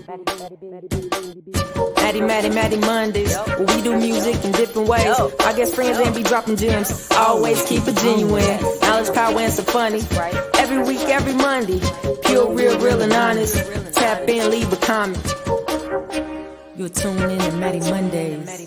Mattie Mondays, where we do music in different ways. I guess friends ain't be dropping gems, always keep it genuine. Knowledge, power, and some funny. Every week, every Monday, pure, real, and honest. Tap in, leave a comment. You're tuning in to Mattie Mondays.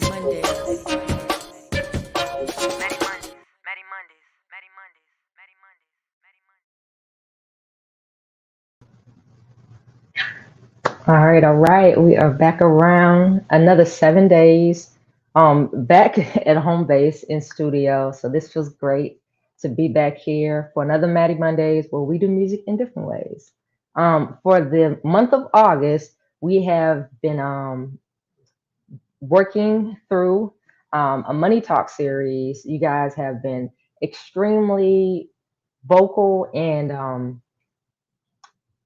All right. We are back around another 7 days. Back at home base in studio. So this feels great to be back here for another Mattie Mondays where we do music in different ways. For the month of August, we have been working through a money talk series. You guys have been extremely vocal and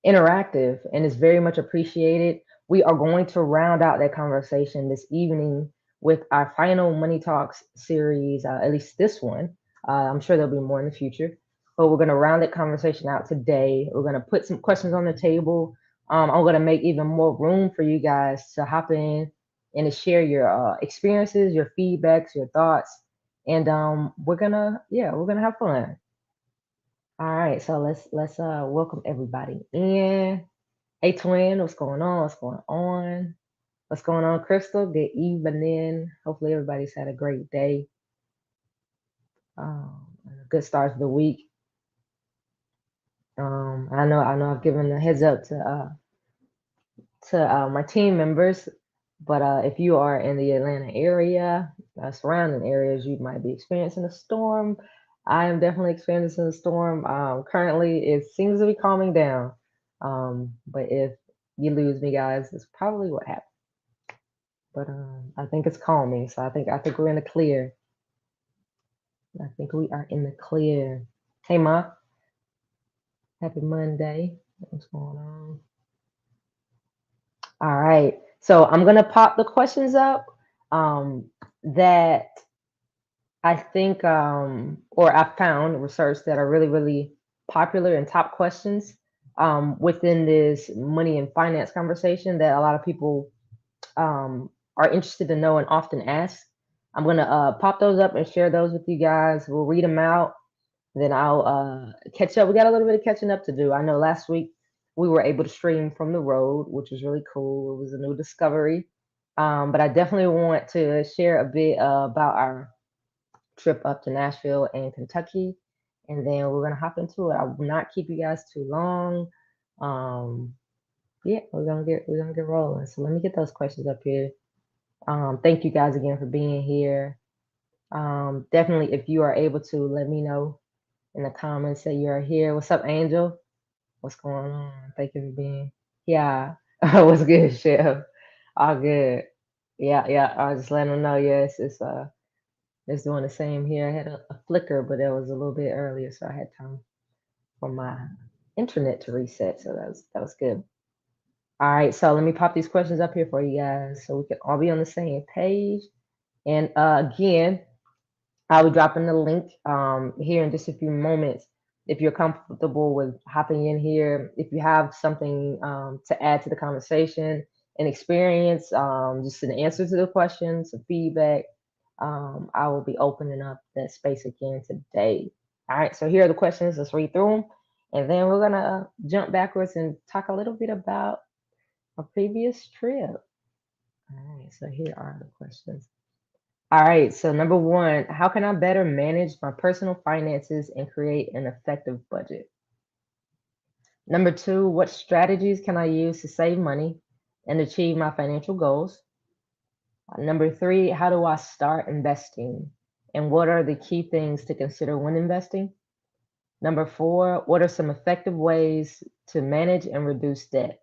interactive, and it's very much appreciated. We are going to round out that conversation this evening with our final Money Talks series, at least this one. I'm sure there'll be more in the future, but we're going to round that conversation out today. We're going to put some questions on the table. I'm going to make even more room for you guys to hop in and to share your experiences, your feedbacks, your thoughts, and we're gonna have fun. All right, so let's welcome everybody in. Hey twin, what's going on? What's going on? What's going on, Crystal? Good evening. Hopefully everybody's had a great day. And a good start to the week. I know I've given a heads up to my team members, but if you are in the Atlanta area, surrounding areas, you might be experiencing a storm. I am definitely experiencing a storm. Currently, it seems to be calming down. But if you lose me, guys, it's probably what happened. But I think it's calming, so I think we're in the clear. I think we are in the clear. Hey, Ma, happy Monday. What's going on? All right. So I'm gonna pop the questions up that I think or I found research that are really popular and top questions within this money and finance conversation that a lot of people are interested to know and often ask. I'm gonna pop those up and share those with you guys. We'll read them out, then I'll catch up. We got a little bit of catching up to do. I know last week we were able to stream from the road, which was really cool. It was a new discovery. But I definitely want to share a bit about our trip up to Nashville and Kentucky, and then we're gonna hop into it. I will not keep you guys too long. Um, yeah, we're gonna get rolling. So let me get those questions up here. Thank you guys again for being here. Definitely, if you are able to, let me know in the comments that you are here. What's up, Angel? What's going on? Thank you for being. Yeah, what's good, Chef? All good. Yeah. I was just letting them know. Yes, it's doing the same here. I had a flicker, but it was a little bit earlier, so I had time for my internet to reset. So that was good. All right, so let me pop these questions up here for you guys, so we can all be on the same page. And again, I'll be dropping the link here in just a few moments. If you're comfortable with hopping in here, if you have something to add to the conversation, an experience, just an answer to the question, some feedback, I will be opening up that space again today. All right, so here are the questions. Let's read through them. And then we're going to jump backwards and talk a little bit about a previous trip. All right, so here are the questions. All right, so number one, how can I better manage my personal finances and create an effective budget? Number two, what strategies can I use to save money and achieve my financial goals? Number three, how do I start investing? And what are the key things to consider when investing? Number four, what are some effective ways to manage and reduce debt?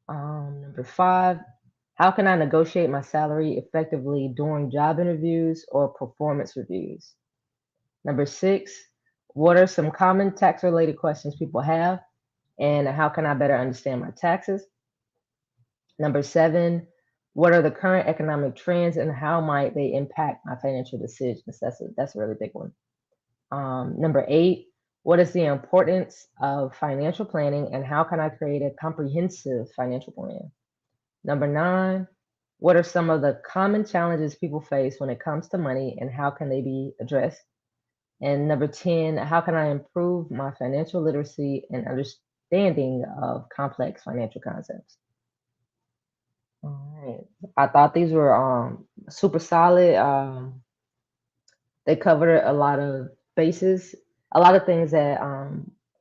Number five, how can I negotiate my salary effectively during job interviews or performance reviews? Number six, what are some common tax related questions people have? And how can I better understand my taxes? Number seven, what are the current economic trends and how might they impact my financial decisions? That's a really big one. Number eight, what is the importance of financial planning and how can I create a comprehensive financial plan? Number 9, what are some of the common challenges people face when it comes to money and how can they be addressed? And number 10, how can I improve my financial literacy and understanding of complex financial concepts? All right. I thought these were super solid. They covered a lot of bases, a lot of things that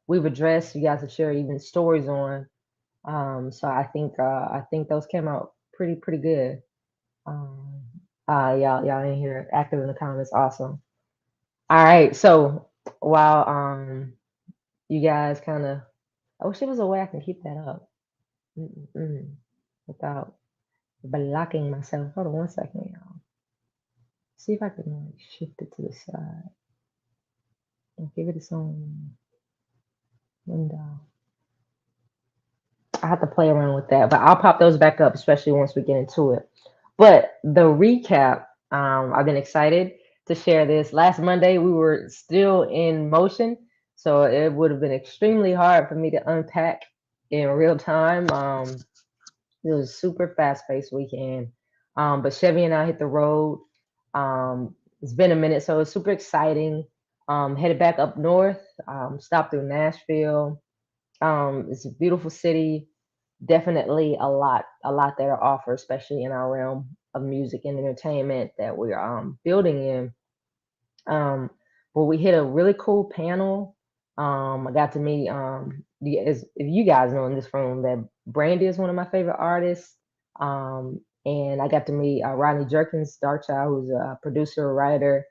we've addressed. You guys have shared even stories on. So I think those came out pretty good. Um, y'all in here active in the comments, awesome. All right, so while you guys kind of, I wish there was a way I can keep that up without blocking myself. Hold on one second, y'all. See if I can like shift it to the side and give it its own window. I have to play around with that, but I'll pop those back up, especially once we get into it. But the recap, I've been excited to share this. Last Monday, we were still in motion, so it would have been extremely hard for me to unpack in real time. It was a super fast-paced weekend. But Chevy and I hit the road. It's been a minute, so it's super exciting. Headed back up north, stopped through Nashville. It's a beautiful city. Definitely a lot there to offer, especially in our realm of music and entertainment that we're building in. Um, but we hit a really cool panel. I got to meet if you guys know in this room that Brandy is one of my favorite artists. And I got to meet Rodney Jerkins, Darkchild, who's a producer, writer,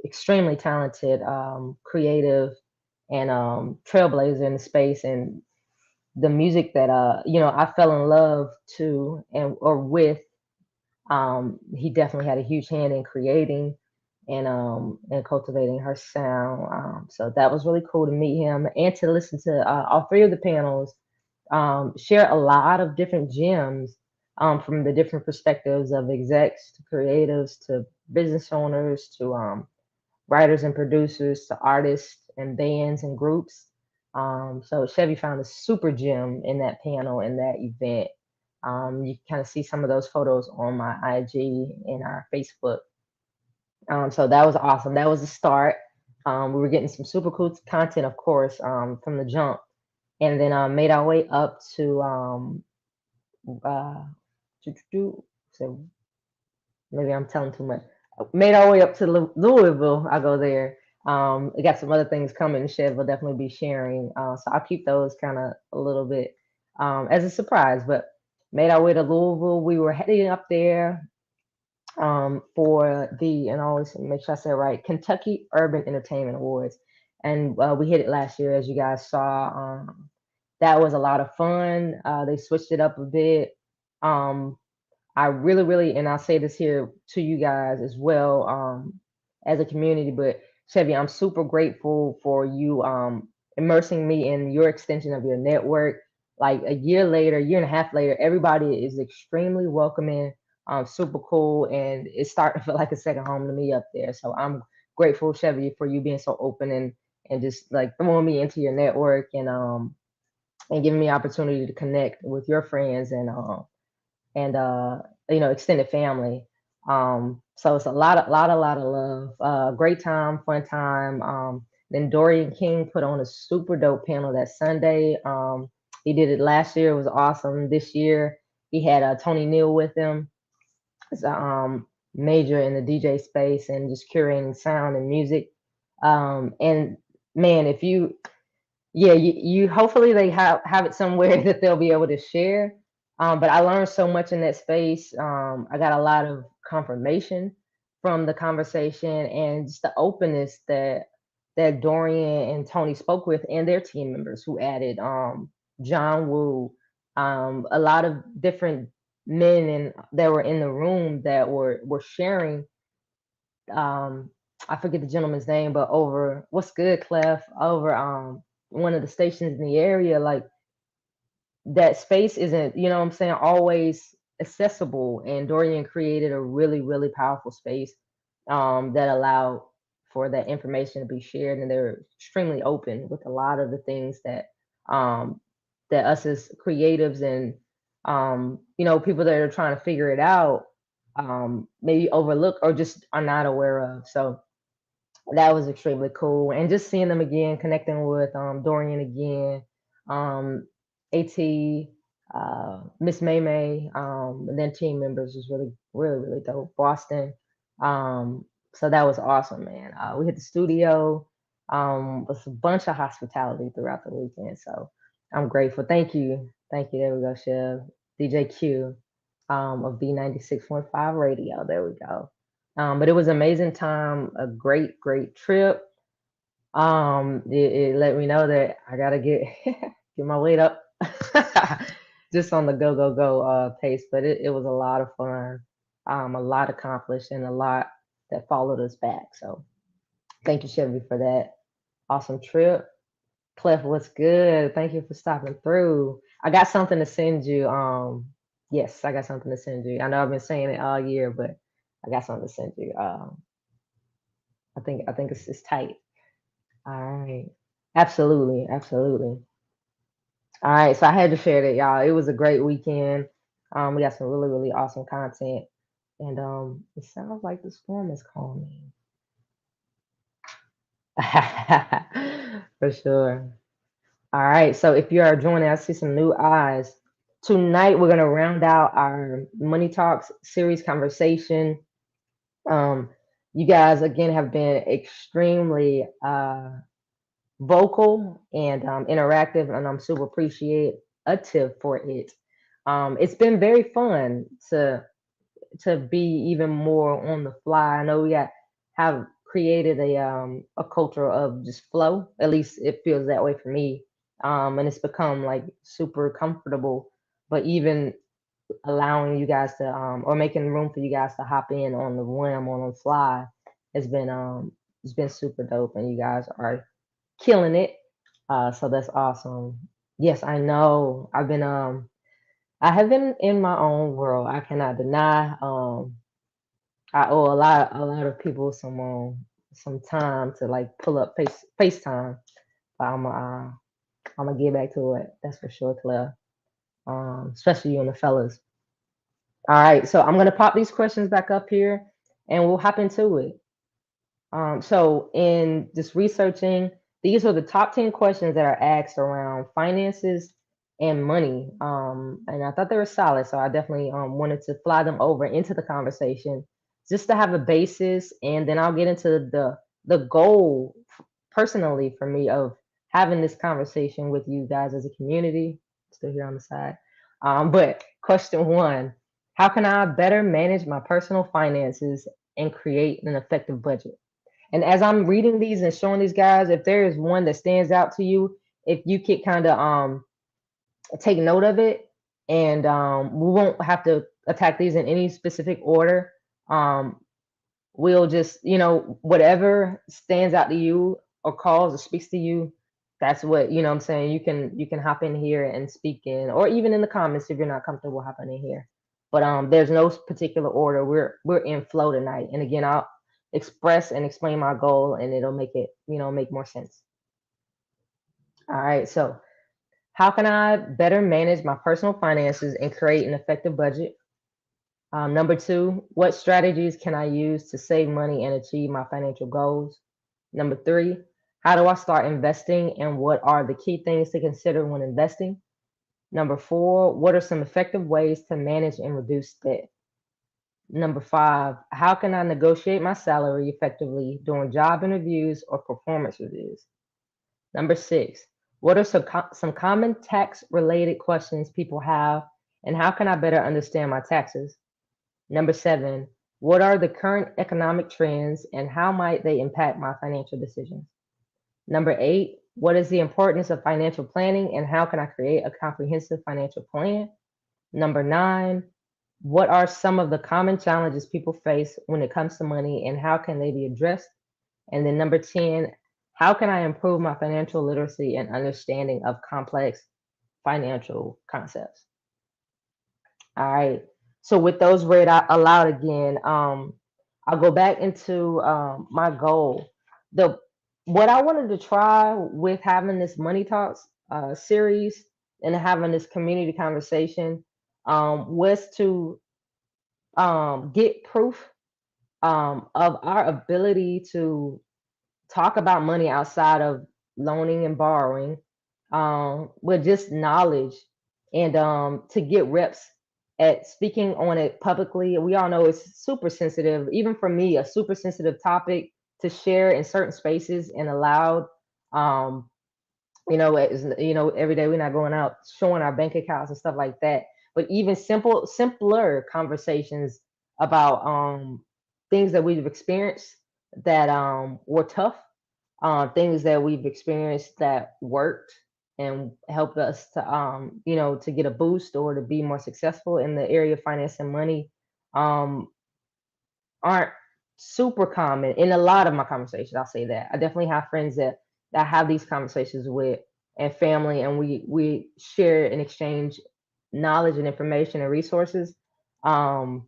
extremely talented, creative, and trailblazer in the space. And the music that I fell in love to and or with, he definitely had a huge hand in creating and cultivating her sound. So that was really cool to meet him and to listen to all three of the panels share a lot of different gems from the different perspectives of execs to creatives to business owners to writers and producers to artists and bands and groups. So Chevy found a super gem in that panel in that event. You can kind of see some of those photos on my IG and our Facebook. So that was awesome. That was the start. We were getting some super cool content, of course, from the jump, and then made our way up to uh, so maybe I'm telling too much. Made our way up to Louisville. I go there. We got some other things coming. Chev will definitely be sharing. So I'll keep those kind of a little bit as a surprise. But made our way to Louisville. We were heading up there for and I always make sure I say it right, Kentucky Urban Entertainment Awards. And we hit it last year, as you guys saw. That was a lot of fun. They switched it up a bit. Um, I really, and I'll say this here to you guys as well, as a community, but Chevy, I'm super grateful for you immersing me in your extension of your network. Like a year later, year and a half later, everybody is extremely welcoming, super cool, and it's starting to feel like a second home to me up there. So I'm grateful, Chevy, for you being so open and just like throwing me into your network and giving me opportunity to connect with your friends and extended family. So it's a lot of love. Great time, fun time. Then Dorian King put on a super dope panel that Sunday. He did it last year. It was awesome. This year he had Tony Neal with him. It's a major in the DJ space and just curating sound and music. And man, if you yeah, you hopefully they have it somewhere that they'll be able to share. But I learned so much in that space. I got a lot of confirmation from the conversation and just the openness that Dorian and Tony spoke with and their team members who added John Woo, a lot of different men and that were in the room that were sharing um I forget the gentleman's name, but over what's good, Clef, over one of the stations in the area, like that space isn't, you know what I'm saying, always accessible. And Dorian created a really powerful space that allowed for that information to be shared. And they're extremely open with a lot of the things that um that us as creatives and People that are trying to figure it out, maybe overlook or just are not aware of. So that was extremely cool. And just seeing them again, connecting with Dorian again, um, AT, Miss May May, and then team members was really, really, really dope. Boston. Um, so that was awesome, man. We hit the studio. With a bunch of hospitality throughout the weekend. So I'm grateful. Thank you. Thank you. There we go, Chev. DJ Q of B96.5 radio. There we go. But it was an amazing time, a great, great trip. It let me know that I gotta get get my weight up, just on the go, go, go pace. But it was a lot of fun, a lot accomplished, and a lot that followed us back. So thank you, Chevy, for that awesome trip. Clef, what's good? Thank you for stopping through. I got something to send you. Yes, I got something to send you. I know I've been saying it all year, but I got something to send you. I think it's tight. All right. Absolutely, absolutely. All right, so I had to share that, y'all. It was a great weekend. We got some really, really awesome content, and it sounds like the storm is calming. For sure. All right, so if you are joining, I see some new eyes. Tonight we're gonna round out our Money Talks series conversation. Um, you guys again have been extremely vocal and interactive, and I'm super appreciative for it. It's been very fun to be even more on the fly. I know have created a culture of just flow. At least it feels that way for me. And it's become like super comfortable. But even allowing you guys to or making room for you guys to hop in on the whim on the fly has been it's been super dope, and you guys are killing it. So that's awesome. Yes, I know. I have been in my own world. I cannot deny. I owe a lot of people some time to like pull up FaceTime. But I'm gonna get back to it. That's for sure, Claire. Especially you and the fellas. All right, so I'm gonna pop these questions back up here, and we'll hop into it. So in just researching, these are the top 10 questions that are asked around finances and money. And I thought they were solid, so I definitely wanted to fly them over into the conversation just to have a basis, and then I'll get into the goal personally for me of having this conversation with you guys as a community. Still here on the side. But question one, how can I better manage my personal finances and create an effective budget? And as I'm reading these and showing these guys, if there is one that stands out to you, if you could kind of take note of it, and we won't have to attack these in any specific order. Um, we'll just, whatever stands out to you or calls or speaks to you, that's what, what I'm saying. You can hop in here and speak in, or even in the comments if you're not comfortable hopping in here. But there's no particular order. We're in flow tonight. And again, I'll express and explain my goal, and it'll make it, make more sense. All right. So how can I better manage my personal finances and create an effective budget? Number two, what strategies can I use to save money and achieve my financial goals? Number three, how do I start investing, and what are the key things to consider when investing? Number four, what are some effective ways to manage and reduce debt? Number five, how can I negotiate my salary effectively during job interviews or performance reviews? Number six, what are some common tax related questions people have, and how can I better understand my taxes? Number seven, what are the current economic trends, and how might they impact my financial decisions? Number eight, what is the importance of financial planning, and how can I create a comprehensive financial plan? Number nine, what are some of the common challenges people face when it comes to money, and how can they be addressed? And then number 10, how can I improve my financial literacy and understanding of complex financial concepts? All right. So with those read out aloud again, I'll go back into my goal. The What I wanted to try with having this Money Talks series and having this community conversation, was to get proof of our ability to talk about money outside of loaning and borrowing, with just knowledge, and to get reps at speaking on it publicly. We all know it's super sensitive, even for me, a super sensitive topic to share in certain spaces and allowed. Um, every day we're not going out showing our bank accounts and stuff like that. But even simpler conversations about things that we've experienced that were tough, things that we've experienced that worked and helped us to to get a boost or to be more successful in the area of finance and money, um, aren't super common in a lot of my conversations. I'll say that. I definitely have friends that I have these conversations with, and family, and we share and exchange knowledge and information and resources. Um,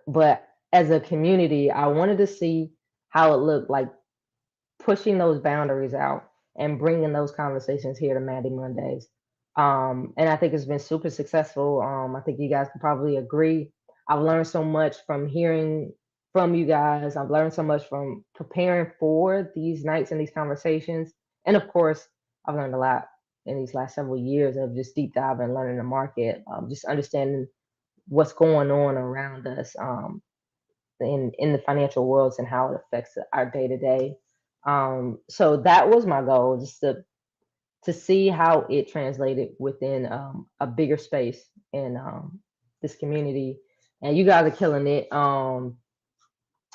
but as a community, I wanted to see how it looked like pushing those boundaries out and bringing those conversations here to Mattie Mondays. And I think it's been super successful. I think you guys can probably agree. I've learned so much from hearing from you guys. I've learned so much from preparing for these nights and these conversations. And of course, I've learned a lot in these last several years of just deep diving and learning the market, just understanding what's going on around us. In the financial worlds and how it affects our day to day. So that was my goal, just to see how it translated within a bigger space in this community. And you guys are killing it.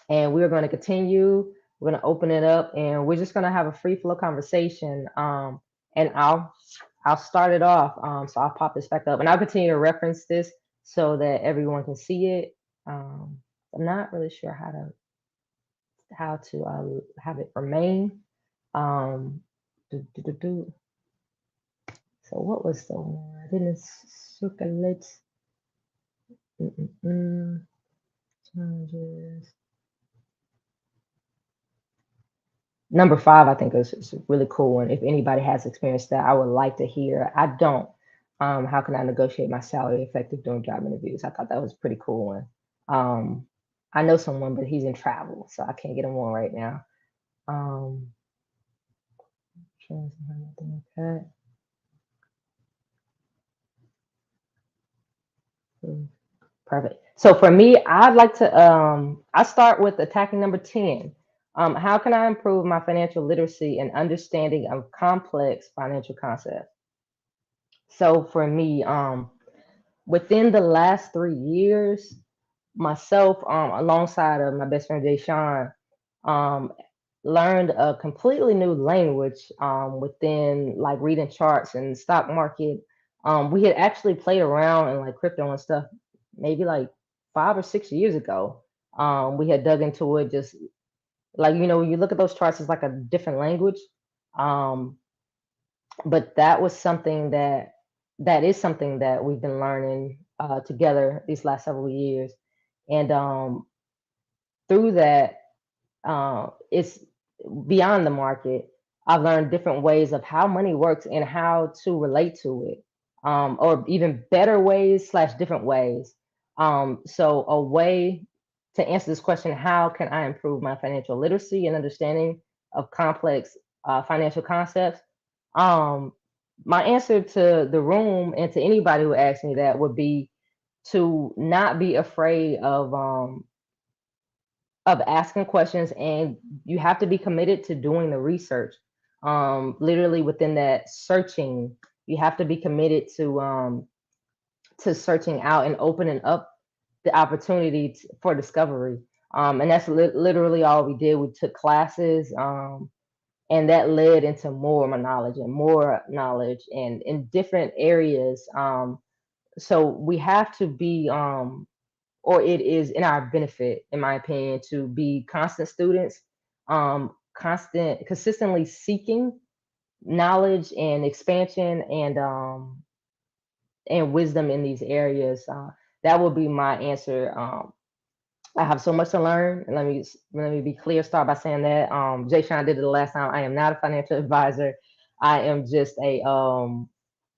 And we're going to continue. We're going to open it up, and we're just going to have a free flow conversation. And I'll start it off. So I'll pop this back up, and I'll continue to reference this so that everyone can see it. I'm not really sure how to have it remain. Um, do, do, do, do. So what was the one? I didn't circulate. Mm-mm-mm. Challenges. Number 5, I think is a really cool one. If anybody has experienced that, I would like to hear. I don't. How can I negotiate my salary effective during job interviews? I thought that was a pretty cool one. I know someone, but he's in travel, so I can't get him on right now. Um, okay. Perfect. So for me, I'd like to I start with attacking number 10. How can I improve my financial literacy and understanding of complex financial concepts? So for me, within the last 3 years, myself, alongside of my best friend Jay Sean, um, learned a completely new language within like reading charts and stock market. We had actually played around in like crypto and stuff maybe like 5 or 6 years ago. We had dug into it, just like when you look at those charts, it's like a different language. Um, but that is something that we've been learning together these last several years, and through that, it's beyond the market. I've learned different ways of how money works and how to relate to it, or even better ways slash different ways. So a way to answer this question: how can I improve my financial literacy and understanding of complex financial concepts? Um, my answer to the room and to anybody who asks me that would be to not be afraid of asking questions, and you have to be committed to doing the research. Literally within that searching, you have to be committed to searching out and opening up the opportunity for discovery. And that's literally all we did. We took classes, and that led into more knowledge and in different areas. So we have to be or it is in our benefit, in my opinion, to be constant students, consistently seeking knowledge and expansion and wisdom in these areas. That would be my answer. I have so much to learn. And let me be clear. Start by saying that Jay Sean did it the last time. I am not a financial advisor. I am just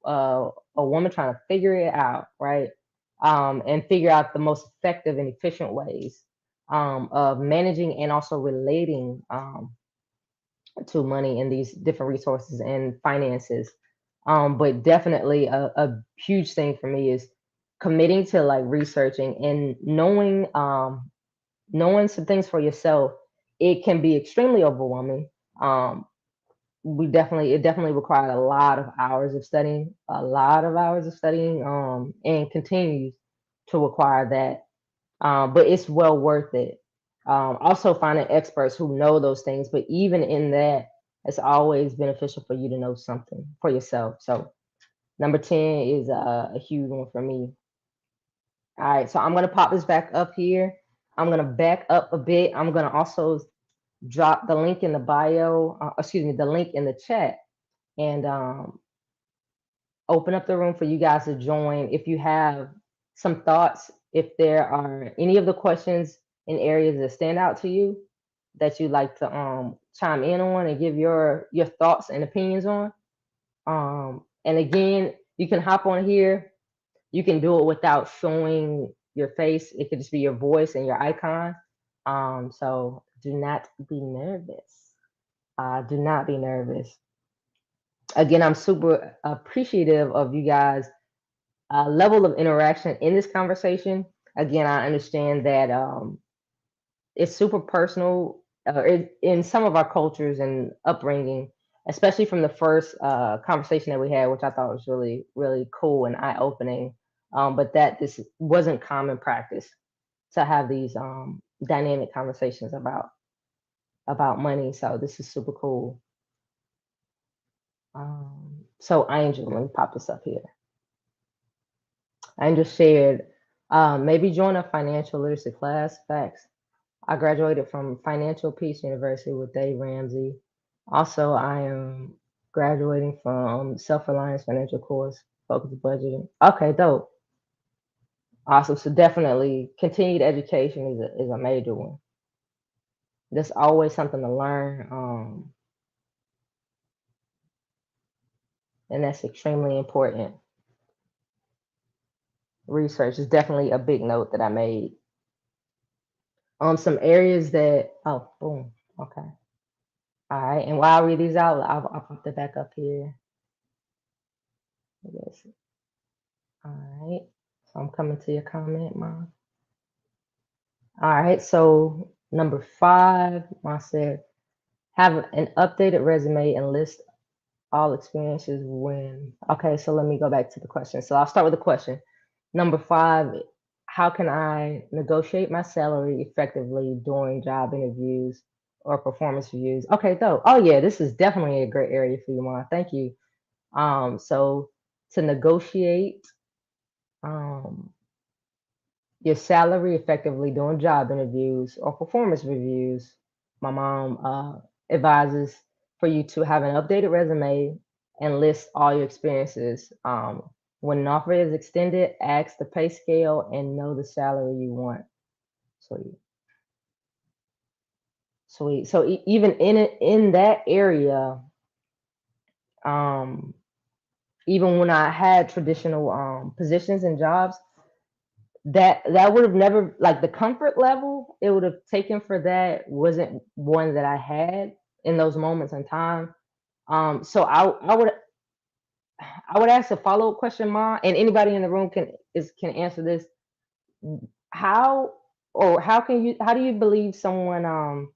a woman trying to figure it out, right? And figure out the most effective and efficient ways of managing and also relating to money and these different resources and finances. But definitely a huge thing for me is committing to like researching and knowing some things for yourself. It can be extremely overwhelming. Um, it definitely required a lot of hours of studying, and continues to require that. But it's well worth it. Also finding experts who know those things, but even in that, it's always beneficial for you to know something for yourself. So number 10 is a huge one for me. All right, so I'm gonna pop this back up here. I'm gonna back up a bit. I'm gonna also drop the link in the bio, excuse me, the link in the chat, and open up the room for you guys to join. If you have some thoughts, if there are any of the questions in areas that stand out to you that you'd like to chime in on and give your thoughts and opinions on. And again, you can hop on here. You can do it without showing your face. It could just be your voice and your icon. So do not be nervous. Do not be nervous. Again, I'm super appreciative of you guys' level of interaction in this conversation. Again, I understand that it's super personal in some of our cultures and upbringing, especially from the first conversation that we had, which I thought was really, really cool and eye opening. But that this wasn't common practice to have these dynamic conversations about money. So this is super cool. So Angel, let me pop this up here. Angel shared, maybe join a financial literacy class. Facts. I graduated from Financial Peace University with Dave Ramsey. Also, I am graduating from Self-Reliance Financial Course, Focused Budgeting. Okay, dope. Awesome. So definitely continued education is a major one. There's always something to learn. And that's extremely important. Research is definitely a big note that I made. Some areas that, oh, boom. Okay. All right. And while I read these out, I'll put it back up here. Yes. All right. So I'm coming to your comment, Mom. All right. So number 5, Mom said, have an updated resume and list all experiences when. Okay. So let me go back to the question. So I'll start with the question. Number 5, how can I negotiate my salary effectively during job interviews or performance reviews? Okay, though. Oh yeah, this is definitely a great area for you, Mom. Thank you. So to negotiate your salary effectively during job interviews or performance reviews, my mom advises for you to have an updated resume and list all your experiences. When an offer is extended, ask the pay scale and know the salary you want. Sweet, sweet. So even in that area, um, even when I had traditional positions and jobs, that would have never, like, the comfort level it would have taken for that wasn't one that I had in those moments in time. So I would ask a follow-up question, Ma, and anybody in the room can answer this. How how do you believe someone or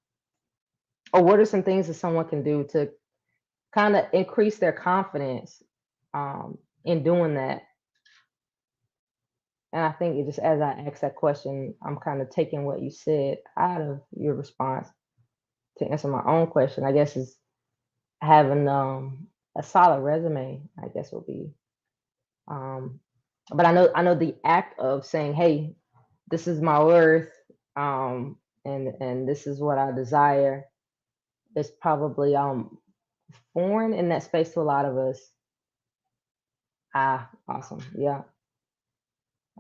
what are some things that someone can do to kind of increase their confidence in doing that? And I think it just, as I ask that question, I'm kind of taking what you said out of your response to answer my own question. I guess is having a solid resume. I guess will be. Um, but I know the act of saying, "Hey, this is my worth, and this is what I desire," is probably foreign in that space to a lot of us. Awesome. Yeah,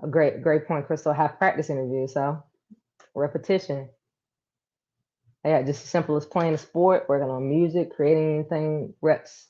a great point, Crystal. Have practice interviews, so repetition. Yeah, just as simple as playing a sport, working on music, creating anything, reps.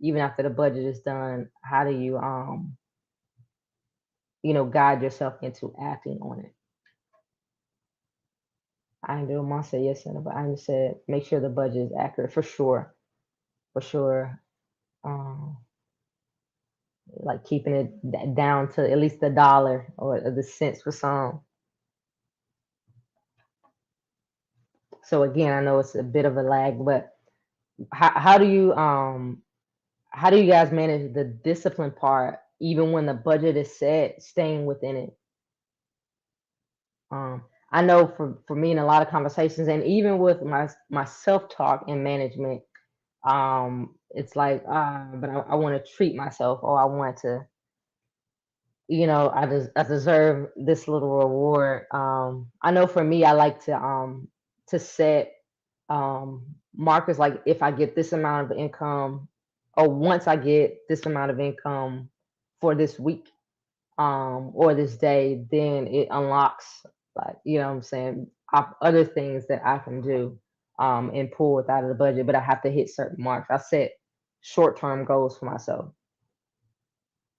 even after the budget is done, how do you guide yourself into acting on it? I ain't doing my say yes, but I just said make sure the budget is accurate for sure, for sure. Um, like keeping it down to at least the dollar or the cents for some. So again, I know it's a bit of a lag, but how do you guys manage the discipline part even when the budget is set, staying within it? Um, I know for me in a lot of conversations and even with my self-talk and management, it's like, but I want to treat myself or I want to, I deserve this little reward. I know for me, I like to set markers like if I get this amount of income or once I get this amount of income for this week or this day, then it unlocks like what I'm saying other things that I can do and pull it out of the budget. But I have to hit certain marks. I set short-term goals for myself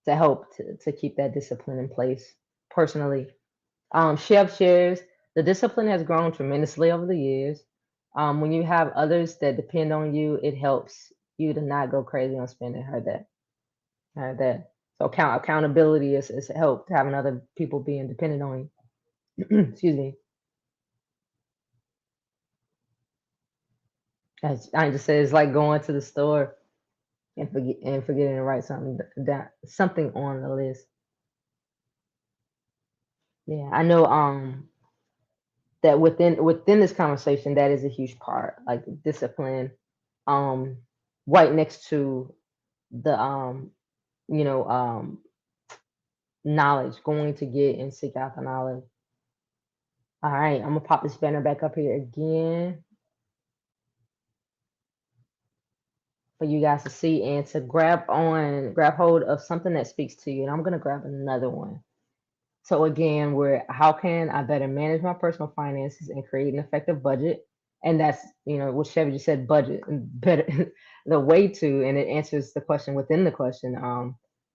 to help to keep that discipline in place personally. Chef shares the discipline has grown tremendously over the years. When you have others that depend on you, it helps you to not go crazy on spending. Heard that. Heard that. So accountability is helped having other people being dependent on you. Excuse me. As I just said, it's like going to the store and forgetting to write something on the list. Yeah, I know. That within this conversation, that is a huge part, like discipline. Um, right next to the you know, knowledge, going to get and seek out the knowledge. All right, I'm gonna pop this banner back up here again for you guys to see and to grab hold of something that speaks to you. And I'm gonna grab another one. So again, we're how can I better manage my personal finances and create an effective budget? And that's what Chevy just said, budget and better the way to, and it answers the question within the question.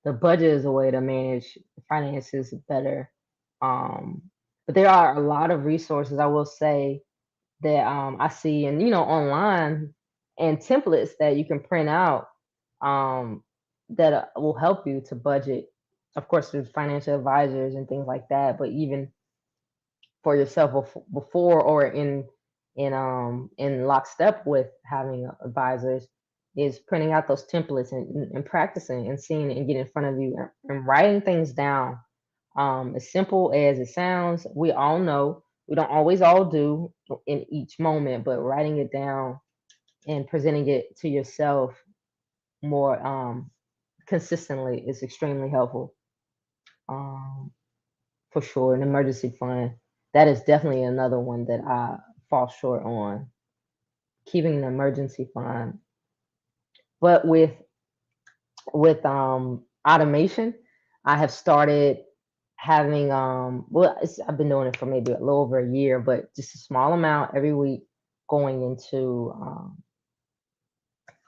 The budget is a way to manage finances better. Um, but there are a lot of resources I will say that I see and online and templates that you can print out um, that will help you to budget. Of course, there's financial advisors and things like that, but even for yourself before or in lockstep with having advisors is printing out those templates and practicing and seeing it and getting in front of you and writing things down. As simple as it sounds, we all know we don't always all do in each moment, but writing it down and presenting it to yourself more consistently is extremely helpful. Um, for sure. An emergency fund. That is definitely another one that I fall short on. Keeping an emergency fund. But with automation, I have started having I've been doing it for maybe a little over a year, but just a small amount every week going into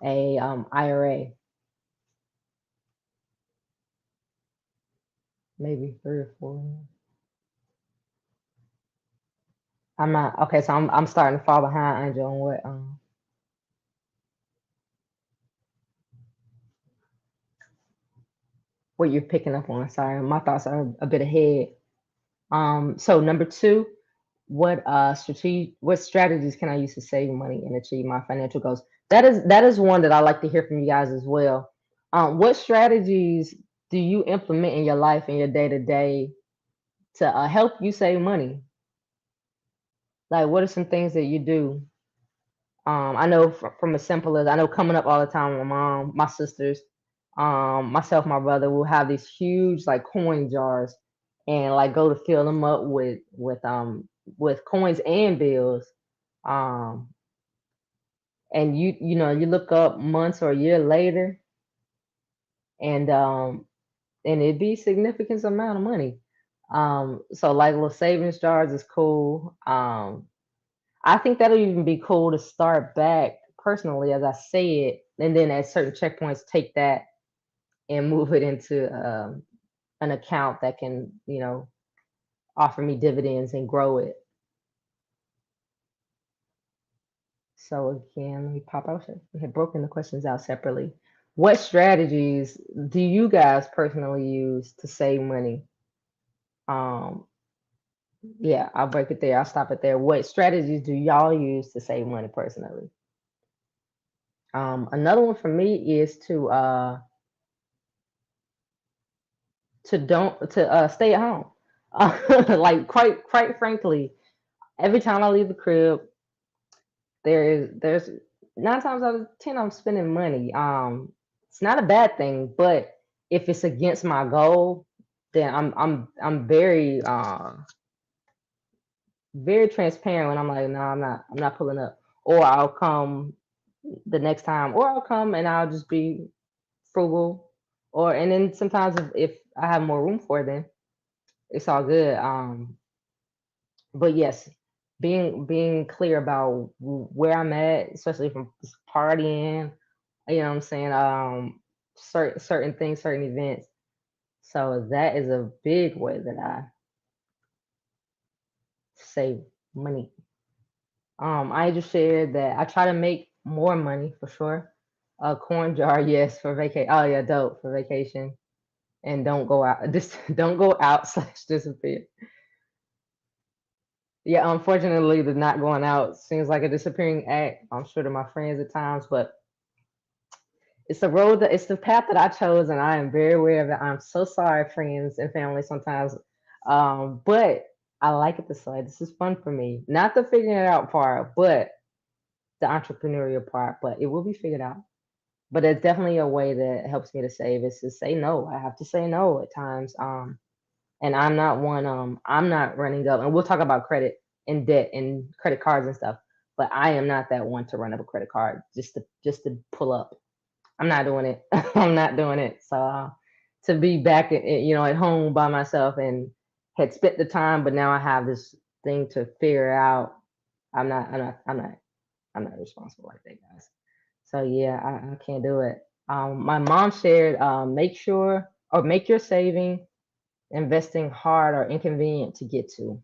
a IRA, maybe 3 or 4. I'm not okay, so I'm starting to fall behind Angel on what you're picking up on. Sorry, my thoughts are a bit ahead. So number two, what strategies can I use to save money and achieve my financial goals? That is one that I like to hear from you guys as well. What strategies do you implement in your life in your day to day to help you save money? Like, what are some things that you do? I know from as simple as I know coming up all the time, my mom, my sisters, myself, my brother will have these huge like coin jars and like go to fill them up with coins and bills. Um, and you look up months or a year later and it'd be significant amount of money. So like little savings jars is cool. I think that'll even be cool to start back personally as I say it, and then at certain checkpoints, take that and move it into an account that can, offer me dividends and grow it. So again, let me pop out. We had broken the questions out separately. What strategies do you guys personally use to save money? Um, yeah, I'll break it there. I'll stop it there. What strategies do y'all use to save money personally? Another one for me is to don't to stay at home. Like quite frankly, every time I leave the crib, there's 9 times out of 10 I'm spending money. It's not a bad thing, but if it's against my goal, then I'm very transparent when I'm like, no, I'm not pulling up. Or I'll come the next time, or I'll come and I'll just be frugal. Or and then sometimes if I have more room for it, then it's all good. But yes, being clear about where I'm at, especially from partying, you know what I'm saying? Certain things, certain events. So that is a big way that I save money. I just shared that I try to make more money for sure. A corn jar, yes, for vacation. Oh yeah, dope for vacation. And don't go out. Just don't go out slash disappear. Yeah, unfortunately, the not going out seems like a disappearing act. I'm sure to my friends at times, but it's the path that I chose, and I am very aware of it. I'm so sorry, friends and family, sometimes. But I like it this way. This is fun for me. Not the figuring it out part, but the entrepreneurial part. But it will be figured out. But it's definitely a way that helps me to save is to say no. I have to say no at times. And I'm not one. I'm not running up. And we'll talk about credit and debt and credit cards and stuff. But I am not that one to run up a credit card just to pull up. I'm not doing it. I'm not doing it. So to be back at home by myself and had spent the time, but now I have this thing to figure out. I'm not. I'm not. I'm not. I'm not responsible like that, guys. So yeah, I can't do it. My mom shared, make your saving, investing hard or inconvenient to get to.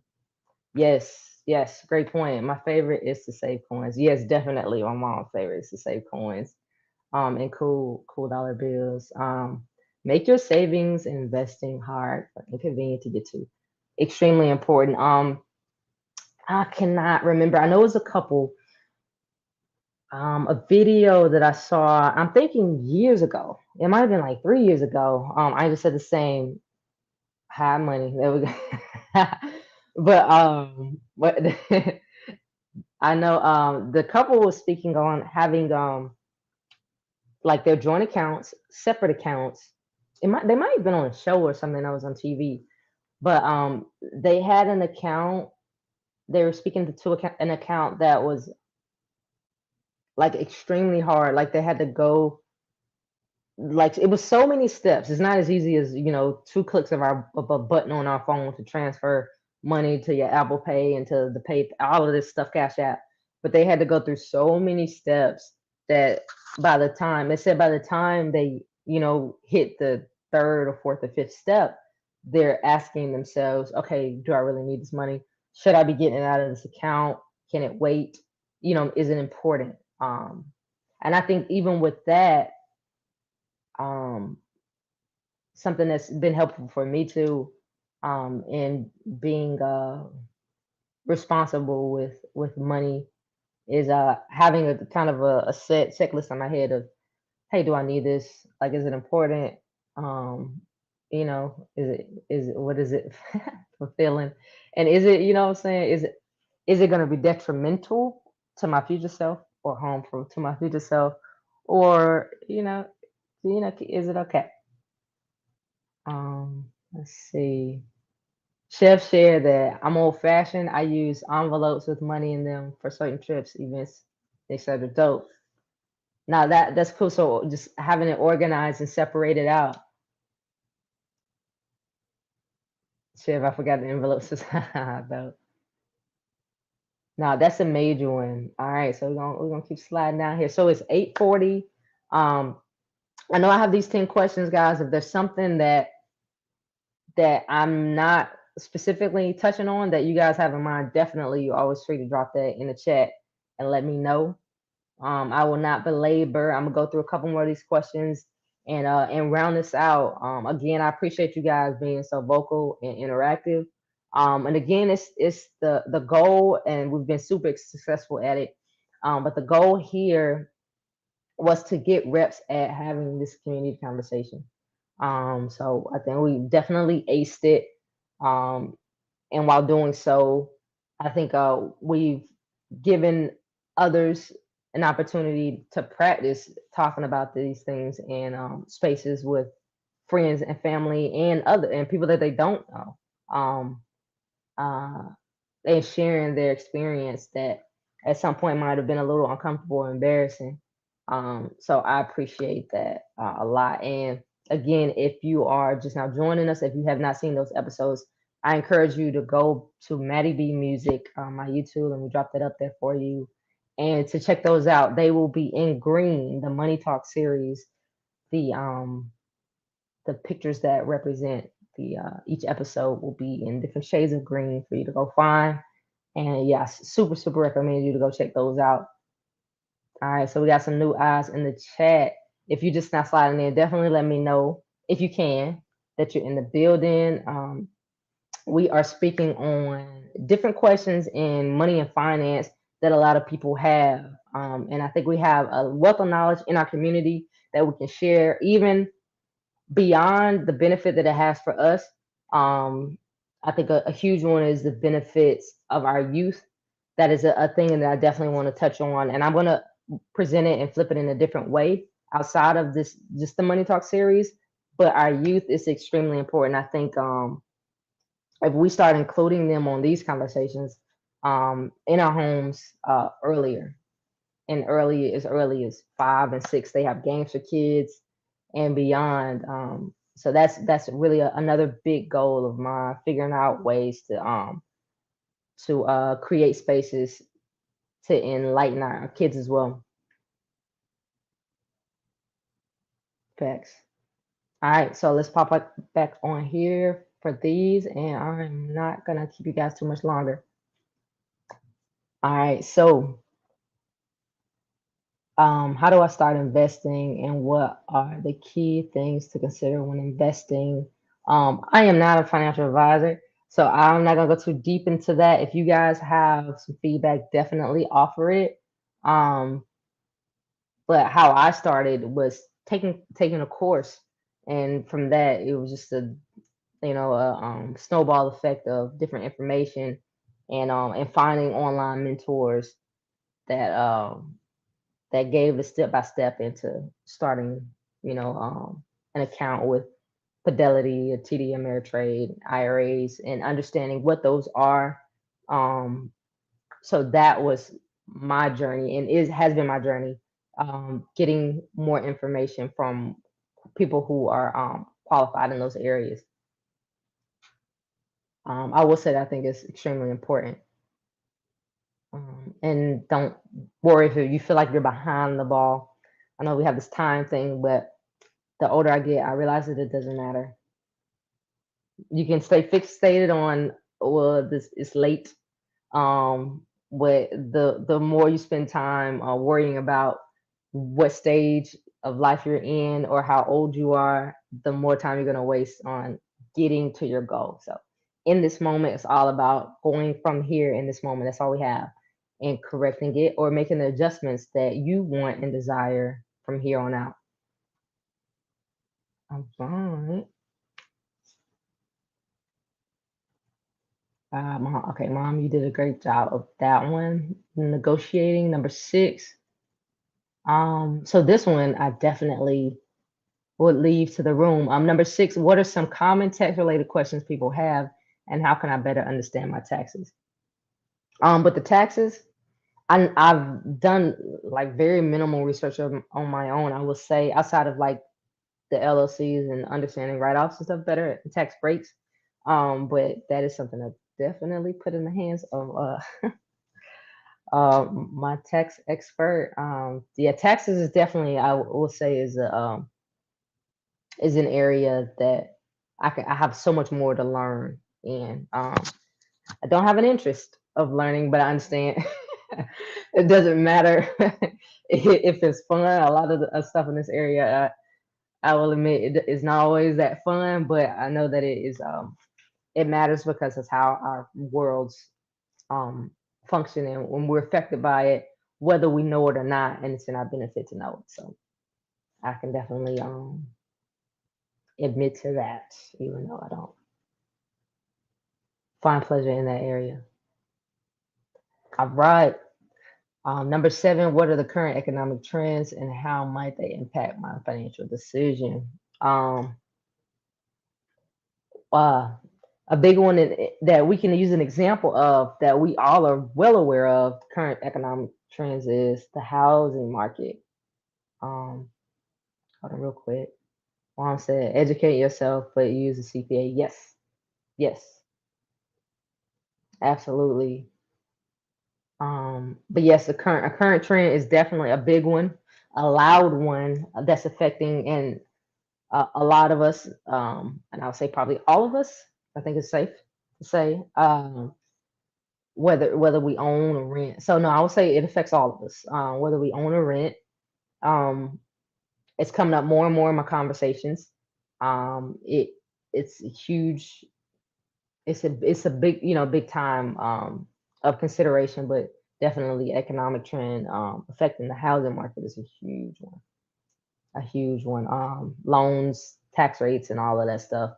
Yes, yes, great point. My favorite is to save coins. Yes, definitely. My mom's favorite is to save coins. And cool dollar bills. Make your savings and investing hard but inconvenient to get to. Extremely important. I cannot remember. I know it was a couple. A video that I saw. I'm thinking years ago. It might have been like 3 years ago. I just said the same. High money. There we go. But I know the couple was speaking on having like their joint accounts, separate accounts. They might have been on a show or something that was on TV, but they had an account. They were speaking to an account that was like extremely hard. Like they had to go, like it was so many steps. It's not as easy as 2 clicks of a button on our phone to transfer money to your Apple Pay and to the pay all of this stuff, Cash App. But they had to go through so many steps that by the time they hit the third or fourth or fifth step, they're asking themselves, okay, do I really need this money? Should I be getting it out of this account? Can it wait? Is it important? And I think even with that, um, something that's been helpful for me too, in being responsible with money is having a kind of a set checklist on my head of, hey, do I need this? Like, is it important? What is it fulfilling? And is it, what I'm saying? Is it going to be detrimental to my future self or harmful to my future self? Or, is it okay? Let's see. Chef shared that I'm old fashioned. I use envelopes with money in them for certain trips, events. They said are dope. Now that's cool. So just having it organized and separated out. Chef, I forgot the envelopes. Dope. No, that's a major one. All right, so we're gonna keep sliding down here. So it's 8:40. Um, I know I have these 10 questions, guys. If there's something that I'm not specifically touching on that you guys have in mind, definitely you're always free to drop that in the chat and let me know. I will not belabor. I'm gonna go through a couple more of these questions and round this out. Again, I appreciate you guys being so vocal and interactive. And again, it's the goal, and we've been super successful at it. But the goal here was to get reps at having this community conversation. So I think we definitely aced it. Um, and while doing so, I think we've given others an opportunity to practice talking about these things in spaces with friends and family and other and people that they don't know. Um, uh, and sharing their experience that at some point might have been a little uncomfortable or embarrassing. So I appreciate that a lot. And again, if you are just now joining us, if you have not seen those episodes, I encourage you to go to Mattie B Music on my YouTube, and we dropped that up there for you. And to check those out, they will be in green, the Money Talk series, the the pictures that represent the each episode will be in different shades of green for you to go find. And yes, super recommend you to go check those out. All right, so we got some new eyes in the chat. If you just not sliding in, definitely let me know if you can that you're in the building. We are speaking on different questions in money and finance that a lot of people have. And I think we have a wealth of knowledge in our community that we can share, even beyond the benefit that it has for us. Um, I think a huge one is the benefits of our youth. That is a thing that I definitely want to touch on, and I'm going to present it and flip it in a different way outside of this, just the Money Talk series. But our youth is extremely important. I think if we start including them on these conversations in our homes earlier, and early as 5 and 6, they have games for kids and beyond. So that's really another big goal of mine, figuring out ways to create spaces to enlighten our kids as well. Facts. All right, so let's pop back on here for these, and I'm not gonna keep you guys too much longer. All right, so how do I start investing, and what are the key things to consider when investing? I am not a financial advisor, so I'm not gonna go too deep into that. If you guys have some feedback, definitely offer it. Um, but how I started was taking a course, and from that it was just a snowball effect of different information and finding online mentors that that gave a step by step into starting, an account with Fidelity, a TD Ameritrade, IRAs, and understanding what those are. Um, so that was my journey, and is has been my journey, getting more information from people who are qualified in those areas. I will say that I think it's extremely important. And don't worry if you feel like you're behind the ball. I know we have this time thing, but the older I get, I realize that it doesn't matter. You can stay fixated on, well, this is late. But the more you spend time worrying about what stage of life you're in or how old you are, the more time you're gonna waste on getting to your goal. So in this moment, it's all about going from here in this moment. That's all we have, and correcting it or making the adjustments that you want and desire from here on out. All right. Mom, okay, Mom, you did a great job of that one. Negotiating number 6. So this one I definitely would leave to the room. Number 6, what are some common tax related questions people have, and how can I better understand my taxes? But the taxes, I've done like very minimal research on my own. I will say, outside of like the LLCs and understanding write-offs and stuff better, and tax breaks. But that is something I definitely put in the hands of My tax expert. Yeah, taxes is definitely I will say is an area that I have so much more to learn in. I don't have an interest of learning, but I understand it doesn't matter if it's fun. A lot of the stuff in this area, I will admit, it is not always that fun, but I know that it is. It matters because it's how our worlds um, function, and when we're affected by it, whether we know it or not, and it's in our benefit to know it. So I can definitely admit to that, even though I don't find pleasure in that area. All right. Number seven, what are the current economic trends and how might they impact my financial decision? Um, uh, a big one that we can use an example of that we all are well aware of current economic trends is the housing market. Um, Hold on real quick. Mom said, educate yourself, but use a CPA. Yes, yes, absolutely. But yes, a current trend is definitely a big one, a loud one that's affecting and a lot of us, and I'll say probably all of us. I think it's safe to say whether we own or rent. So no, I would say it affects all of us, whether we own or rent. Um, it's coming up more and more in my conversations. It it's a huge. It's a big big time of consideration, but definitely economic trend affecting the housing market is a huge one. Loans, tax rates, and all of that stuff.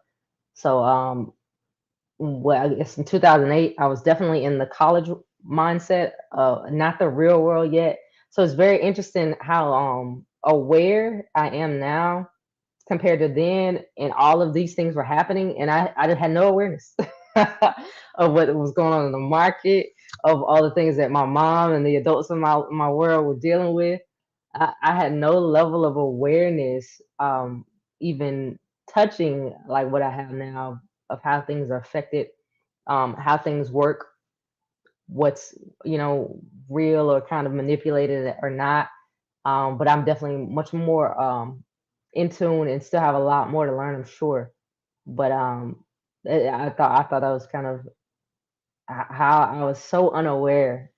So, well, I guess in 2008, I was definitely in the college mindset, not the real world yet. So it's very interesting how aware I am now compared to then, and all of these things were happening, and I just had no awareness of what was going on in the market, of all the things that my mom and the adults in my world were dealing with. I had no level of awareness, even touching like what I have now of how things are affected, how things work, what's real or kind of manipulated or not. But I'm definitely much more in tune and still have a lot more to learn, I'm sure. But I thought that was kind of how I was so unaware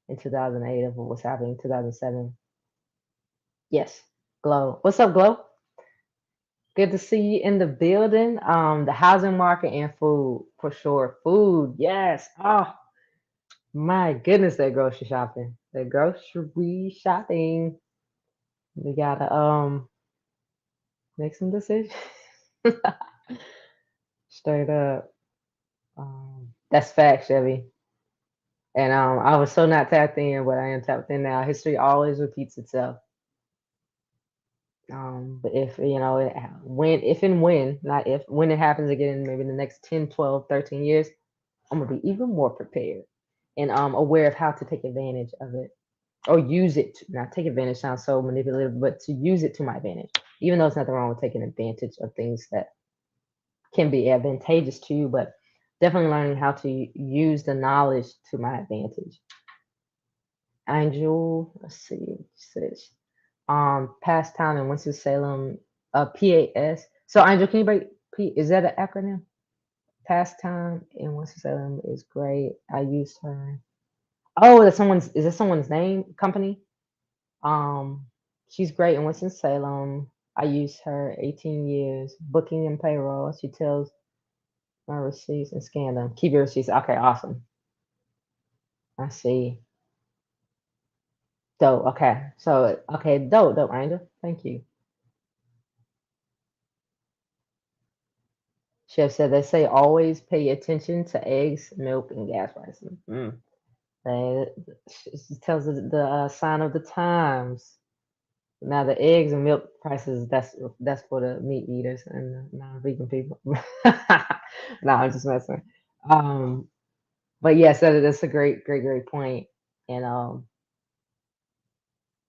in 2008 of what was happening in 2007. Yes, Glow. What's up, Glow? Good to see you in the building. The housing market and food for sure. Food, yes. Oh my goodness, that grocery shopping. The grocery shopping. We gotta make some decisions. Straight up. That's fact, Chevy. And I was so not tapped in, but I am tapped in now. History always repeats itself. But if when, if and when, not if, when it happens again, maybe in the next 10, 12, 13 years, I'm gonna be even more prepared and aware of how to take advantage of it or use it. Not take advantage sounds so manipulative, but to use it to my advantage. Even though it's nothing wrong with taking advantage of things that can be advantageous to you, but definitely learning how to use the knowledge to my advantage. Angel, let's see, it says pastime in Winston-Salem, PAS. So Angel, can you break is that an acronym? Pastime in Winston-Salem is great. I used her. Oh, is that someone's name, company? Um, she's great in Winston-Salem. I used her 18 years, booking and payroll. She tells my receipts and scan them. Keep your receipts. Okay, awesome. I see. Dope. Okay. So, okay, dope, Angel. Thank you. Chef said they say always pay attention to eggs, milk, and gas prices. They, it tells the sign of the times. Now the eggs and milk prices, that's for the meat eaters and the non-vegan people. No, I'm just messing. Um, but yes, that's a great point. And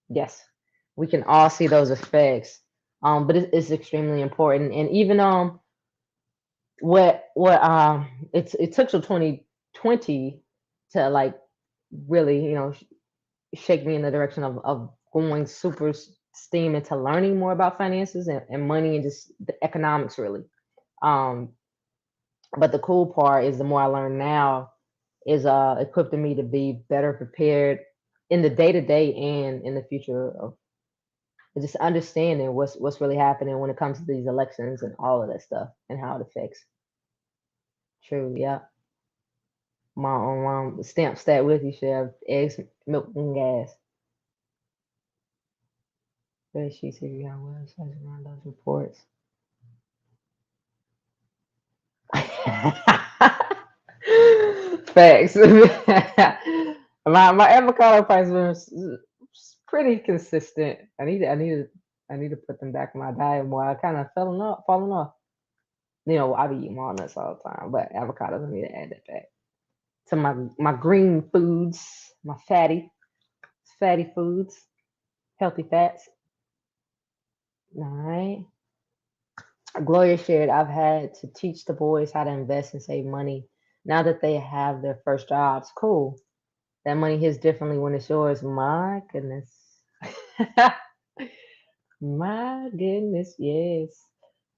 yes, we can all see those effects. But it's extremely important. And even what it took till 2020 to like really shake me in the direction of going super steam into learning more about finances and money and just the economics really. Um, but the cool part is the more I learn now is equipping me to be better prepared in the day to day and in the future of just understanding what's really happening when it comes to these elections and all of that stuff and how it affects. True, yeah. My own stamp stat with you should have eggs, milk, and gas. But she said you got websites around those reports. Facts. My avocado price was pretty consistent. I need to put them back in my diet more. I kind of falling off. You know, I be eating walnuts all the time, but avocados I need to add that back to my green foods, my fatty foods, healthy fats. All right. Gloria shared, I've had to teach the boys how to invest and save money now that they have their first jobs. Cool. That money hits differently when it's yours. My goodness. My goodness, yes.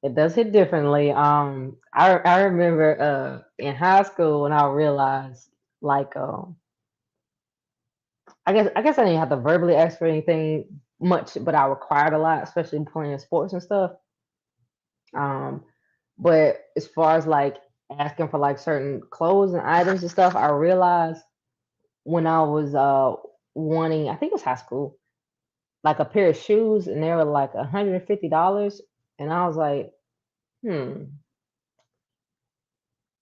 It does hit differently. I remember in high school when I realized like I guess I didn't have to verbally ask for anything much, but I required a lot, especially playing sports and stuff. Um, but as far as like asking for like certain clothes and items and stuff, I realized when I was wanting, I think it was high school, like a pair of shoes, and they were like $150, and I was like, hmm,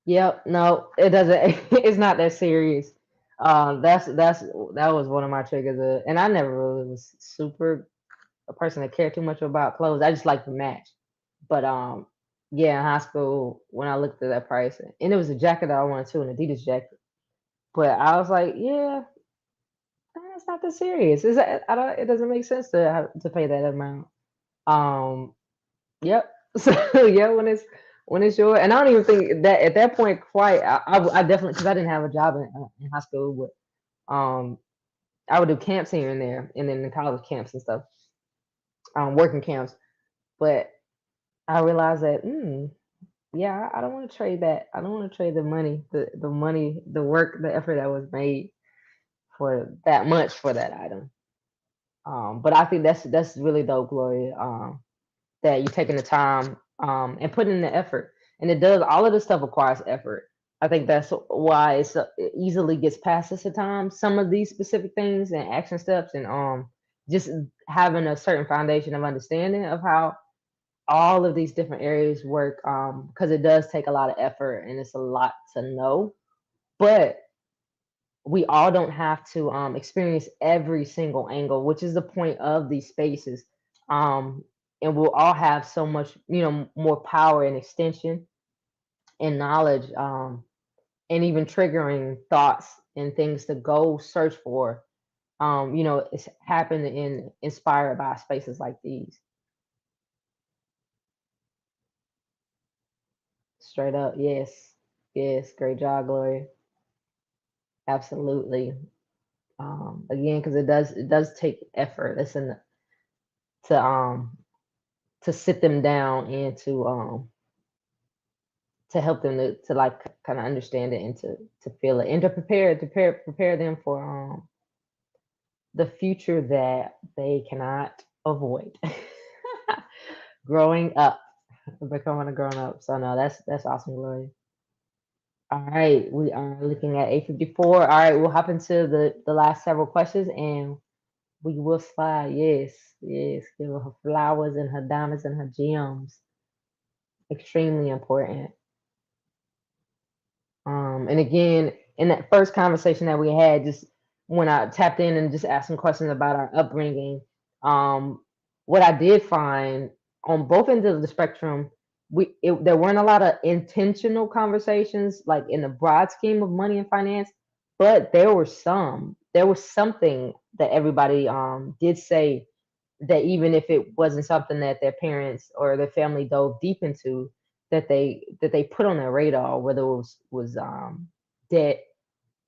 yep, no, it doesn't. It's not that serious. That was one of my triggers, and I never really was super a person that cared too much about clothes. I just like to match. But yeah, in high school when I looked at that price, and it was a jacket that I wanted too, an Adidas jacket. But I was like, yeah, it's not that serious. Is that I don't? It doesn't make sense to have to pay that amount. Um, yep. So yeah, when it's your, and I don't even think that at that point quite. I definitely because I didn't have a job in high school, but I would do camps here and there, and then the college camps and stuff, working camps. But I realized that, yeah, I don't want to trade that. I don't want to trade the money, the money, the work, the effort that was made for that much for that item. But I think that's really dope, Gloria. That you're taking the time and putting in the effort, and it does all of this stuff requires effort. I think that's why it easily gets past us at times. Some of these specific things and action steps, and just having a certain foundation of understanding of how all of these different areas work because it does take a lot of effort and it's a lot to know, but we all don't have to experience every single angle, which is the point of these spaces. um, and we'll all have so much more power and extension and knowledge, and even triggering thoughts and things to go search for. It's happened in inspired by spaces like these. Straight up, yes, yes, great job, Gloria. Absolutely. Again, because it does take effort. Listen to to sit them down and to help them to like kind of understand it and to feel it and to prepare them for the future that they cannot avoid. Growing up, becoming a grown up. So no, that's awesome, Gloria. All right, we are looking at 8:54. All right, we'll hop into the last several questions and we will slide. Yes, yes. Give her flowers and her diamonds and her gems. Extremely important. And again, in that first conversation that we had, just when I tapped in and just asked some questions about our upbringing, um, what I did find on both ends of the spectrum, there weren't a lot of intentional conversations, like in the broad scheme of money and finance, but there were some. There was something that everybody did say that even if it wasn't something that their parents or their family dove deep into, that they put on their radar, whether it was debt,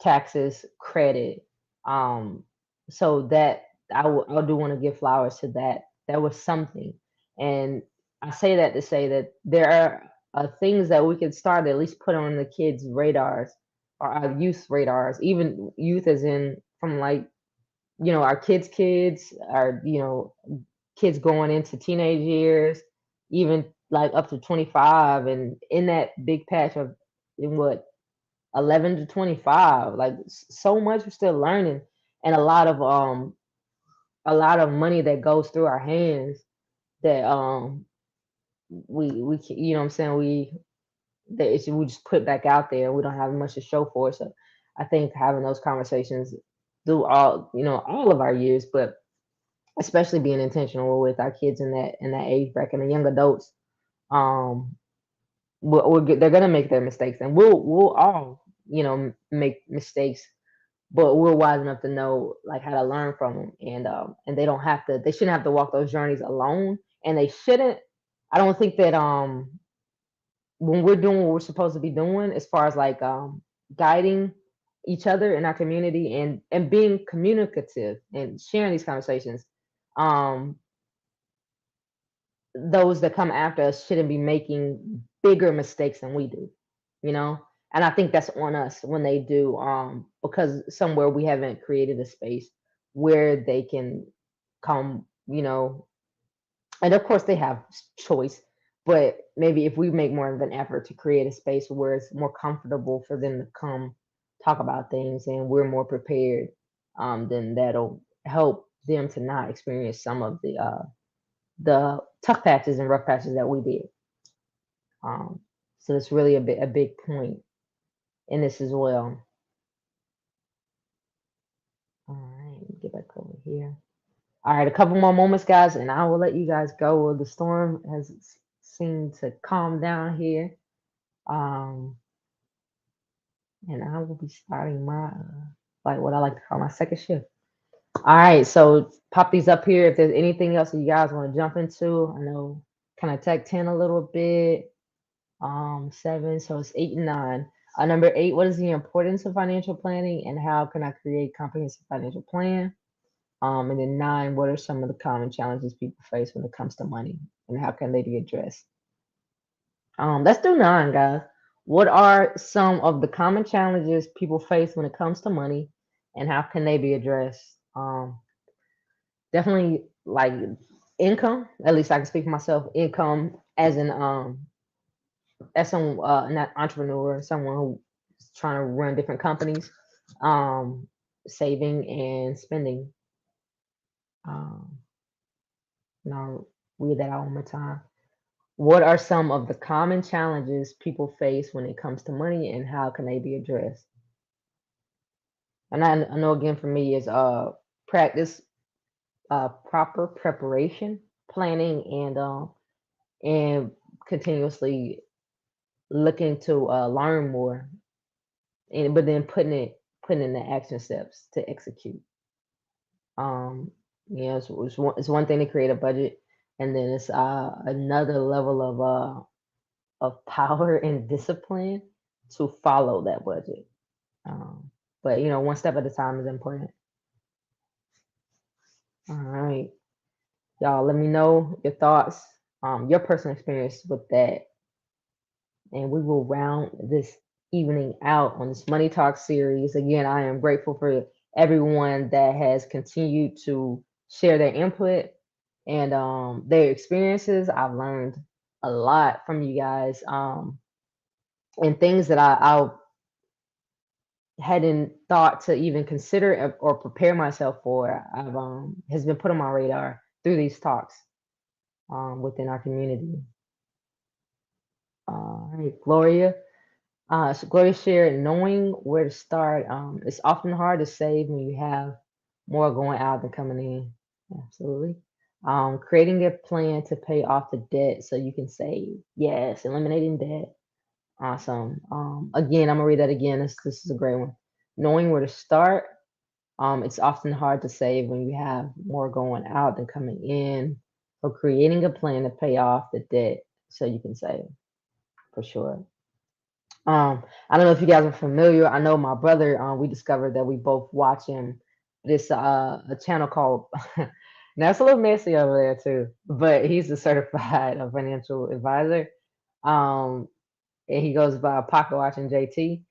taxes, credit, um, So that I do want to give flowers to that. That was something, and I say that to say that there are things that we could start to at least put on the kids' radars or our youth radars, even youth as in from like our kids, our kids going into teenage years, even like up to 25, and in that big patch of in what 11 to 25, like so much we're still learning, and a lot of money that goes through our hands that you know what I'm saying, we just put back out there and we don't have much to show for it. So I think having those conversations through all of our years, but especially being intentional with our kids in that age bracket and the young adults, um they're gonna make their mistakes, and we'll all make mistakes, but we're wise enough to know like how to learn from them, and they shouldn't have to walk those journeys alone, and they shouldn't. I don't think that when we're doing what we're supposed to be doing as far as like guiding each other in our community and being communicative and sharing these conversations, um those that come after us shouldn't be making bigger mistakes than we do, you know? And I think that's on us when they do, because somewhere we haven't created a space where they can come, and of course they have choice, but maybe if we make more of an effort to create a space where it's more comfortable for them to come talk about things and we're more prepared, then that'll help them to not experience some of the tough patches and rough patches that we did. Um, so it's really a big point in this as well. All right, let me get back over here. All right, a couple more moments, guys, and I will let you guys go. Well, the storm has seemed to calm down here. Um, and I will be starting my like what I like to call my second shift. All right, so pop these up here if there's anything else that you guys want to jump into. I know kind of tech 10 a little bit. Seven, so it's 8 and 9. Number 8, what is the importance of financial planning and how can I create comprehensive financial plan? And then 9, what are some of the common challenges people face when it comes to money and how can they be addressed? Let's do 9, guys. What are some of the common challenges people face when it comes to money and how can they be addressed? Definitely like income, at least I can speak for myself, income as some not entrepreneur, someone who's trying to run different companies, um, saving and spending. Um, and I'll read that out one more time. What are some of the common challenges people face when it comes to money, and how can they be addressed? And I know again for me is practice proper preparation, planning, and continuously looking to learn more, and but then putting in the action steps to execute. Um, it's one thing to create a budget, and then it's another level of power and discipline to follow that budget. Um, but one step at a time is important. All right, y'all, let me know your thoughts, your personal experience with that, and we will round this evening out on this Money Talk series. Again, I am grateful for everyone that has continued to share their input and their experiences. I've learned a lot from you guys, and things that I hadn't thought to even consider or prepare myself for. I've has been put on my radar through these talks within our community. All right, Gloria. So Gloria shared, knowing where to start. It's often hard to save when you have more going out than coming in. Absolutely. Creating a plan to pay off the debt so you can save. Yes, eliminating debt. Awesome. Again, I'm gonna read that again. This is a great one. Knowing where to start. It's often hard to save when you have more going out than coming in. So creating a plan to pay off the debt so you can save for sure. I don't know if you guys are familiar. I know my brother, we discovered that we both watch him. a channel called now it's a little messy over there too, but he's a certified financial advisor. Um, and he goes by Pocket Watching JT.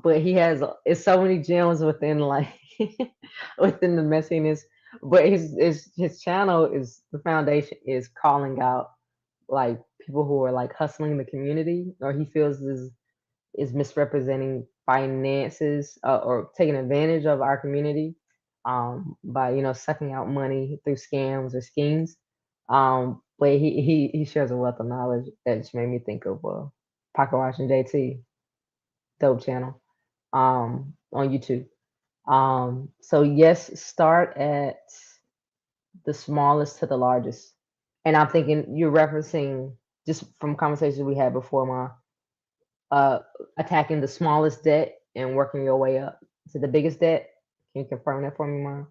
But he has it's so many gems within like within the messiness. But his channel is the foundation is calling out like people who are like hustling the community, or he feels is misrepresenting finances or taking advantage of our community by sucking out money through scams or schemes. But he shares a wealth of knowledge that just made me think of Pocket Watching JT, dope channel on YouTube. So yes, start at the smallest to the largest. And I'm thinking you're referencing just from conversations we had before, uh, attacking the smallest debt and working your way up to the biggest debt. Can you confirm that for me, Ma?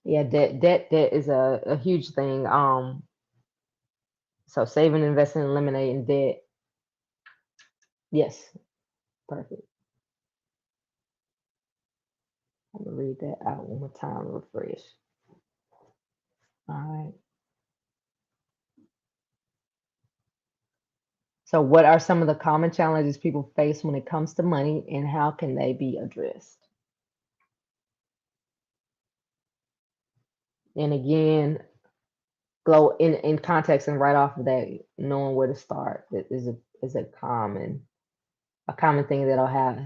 Yeah, debt is a huge thing. So saving, investing, eliminating debt. Yes, perfect. I'm gonna read that out one more time, refresh. All right. So, what are some of the common challenges people face when it comes to money, and how can they be addressed? And again, go in context and right off of that, knowing where to start is a common thing that I'll have.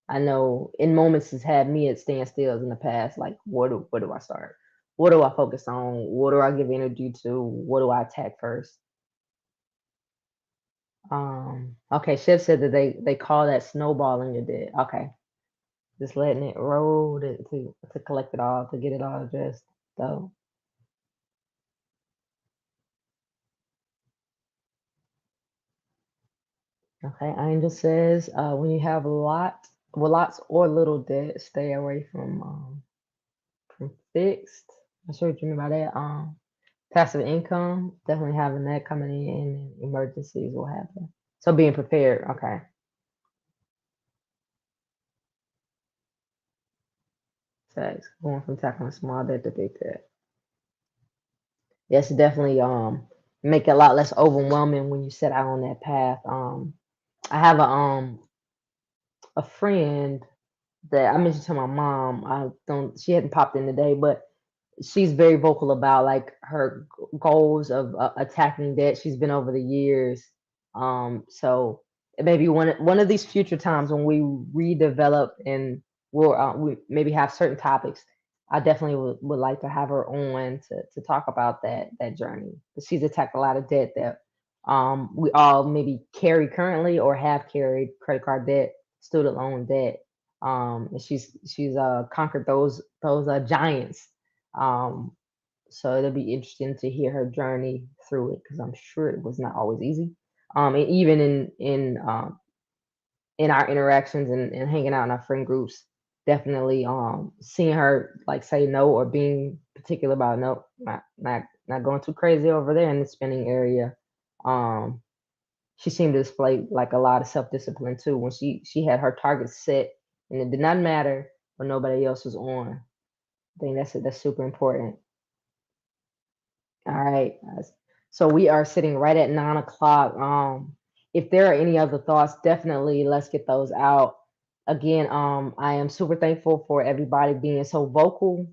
I know in moments has had me at standstills in the past. Like, where do I start? What do I focus on? What do I give energy to? What do I attack first? Okay, Chef said that they call that snowballing your debt. Okay, just letting it roll to collect it all, to get it all addressed. So, okay, Angel says, when you have lots or little debt, stay away from fixed. I'm sure what you mean by that. Passive income, definitely having that coming in, and emergencies will happen. So being prepared. Okay, so going from tackling small debt to big debt. Yes, definitely make it a lot less overwhelming when you set out on that path. I have a friend that I mentioned to my mom. I don't she hadn't popped in today, but she's very vocal about like her goals of attacking debt. She's been over the years. So maybe one of these future times when we redevelop and we maybe have certain topics, I definitely would like to have her on to talk about that journey. 'Cause she's attacked a lot of debt that we all maybe carry currently or have carried: credit card debt, student loan debt. And she's conquered those giants. um, so it'll be interesting to hear her journey through it because I'm sure it was not always easy. And even in our interactions and hanging out in our friend groups, definitely seeing her like say no or being particular about no, not going too crazy over there in the spending area. Um, she seemed to display like a lot of self discipline too when she had her targets set and it did not matter when nobody else was on. I think that's super important. All right, guys. So we are sitting right at 9 o'clock. If there are any other thoughts, definitely let's get those out. Again, I am super thankful for everybody being so vocal,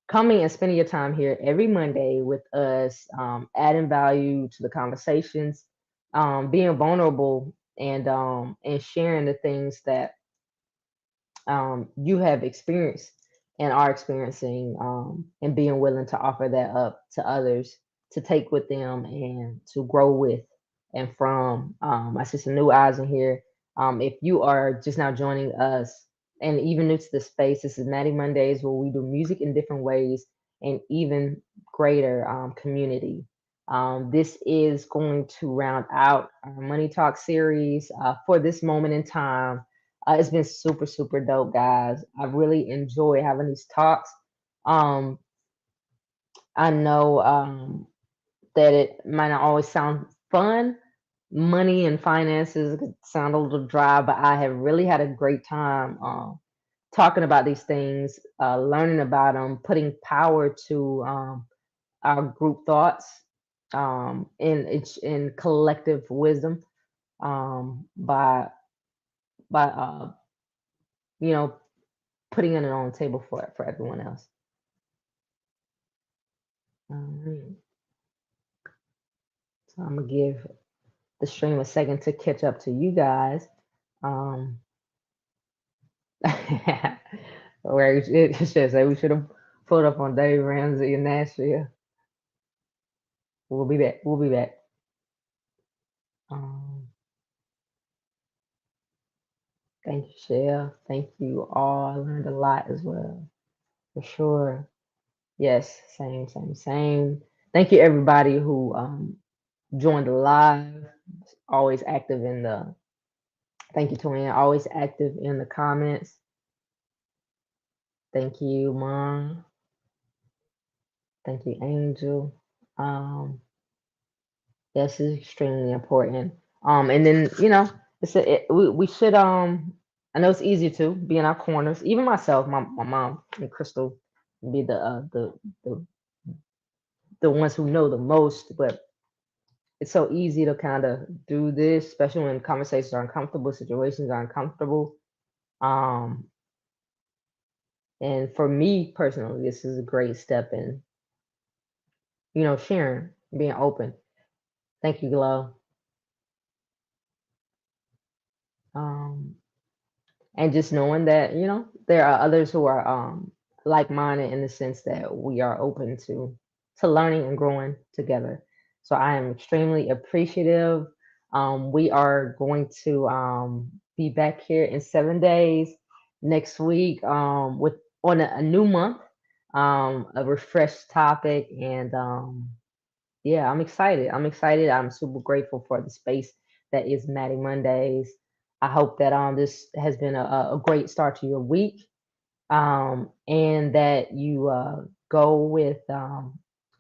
coming and spending your time here every Monday with us, adding value to the conversations, being vulnerable and sharing the things that you have experienced and are experiencing, and being willing to offer that up to others to take with them and to grow with and from. I see some new eyes in here. If you are just now joining us and even new to the space, this is Mattie Mondays, where we do music in different ways and even greater community. This is going to round out our Money Talk series for this moment in time. It's been super, super dope, guys. I really enjoy having these talks. Um, I know that it might not always sound fun, money and finances could sound a little dry, but I have really had a great time talking about these things, learning about them, putting power to our group thoughts, in collective wisdom, by you know putting it on the table for everyone else. All right. So I'm gonna give the stream a second to catch up to you guys. Um, where it should say we should have pulled up on Dave Ramsey in Nashville. We'll be back. We'll be back. Um, thank you, Shell. Thank you all. I learned a lot as well, for sure. Yes, same. Thank you, everybody who joined the live. Always active in the. Thank you, Twin. Always active in the comments. Thank you, Mom. Thank you, Angel. This is extremely important. And then we should I know it's easier to be in our corners. Even myself, my mom and Crystal be the ones who know the most, but it's so easy to kind of do this, especially when conversations are uncomfortable, situations are uncomfortable. And for me personally, this is a great step in, sharing, being open. Thank you, Glow. And just knowing that, there are others who are like-minded in the sense that we are open to learning and growing together. So I am extremely appreciative. We are going to be back here in 7 days next week with on a new month, a refreshed topic, and yeah, I'm excited. I'm super grateful for the space that is Mattie Mondays. I hope that this has been a great start to your week, and that you go with